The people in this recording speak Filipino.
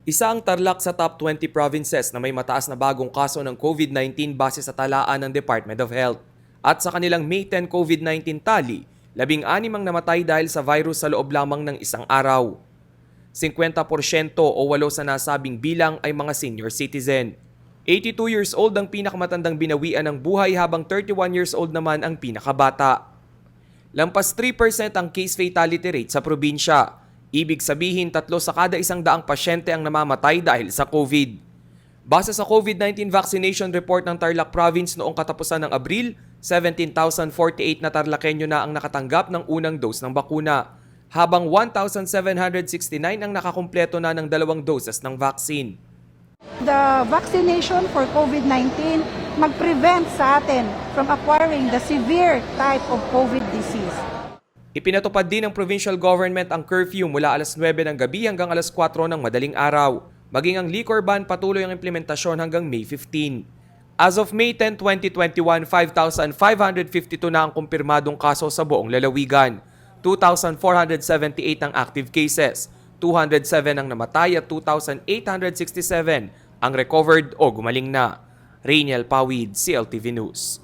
Isa ang Tarlac sa top 20 provinces na may mataas na bagong kaso ng COVID-19 base sa talaan ng Department of Health. At sa kanilang May 10 COVID-19 tally, 16 ang namatay dahil sa virus sa loob lamang ng isang araw. 50% o 8 sa nasabing bilang ay mga senior citizen. 82 years old ang pinakamatandang binawian ng buhay habang 31 years old naman ang pinakabata. Lampas 3% ang case fatality rate sa probinsya. Ibig sabihin 3 sa kada 100 pasyente ang namamatay dahil sa COVID. Base sa COVID-19 vaccination report ng Tarlac Province noong katapusan ng Abril, 17,048 na Tarlakenyo na ang nakatanggap ng unang dose ng bakuna, habang 1,769 ang nakakumpleto na ng 2 doses ng vaccine. The vaccination for COVID-19 mag-prevent sa atin from acquiring the severe type of COVID disease. Ipinatupad din ng provincial government ang curfew mula alas 9 ng gabi hanggang alas 4 ng madaling araw. Maging ang liquor ban patuloy ang implementasyon hanggang May 15. As of May 10, 2021, 5,552 na ang kumpirmadong kaso sa buong lalawigan. 2,478 ang active cases, 207 ang namatay at 2,867 ang recovered o gumaling na. Rainiel Pawid, CLTV News.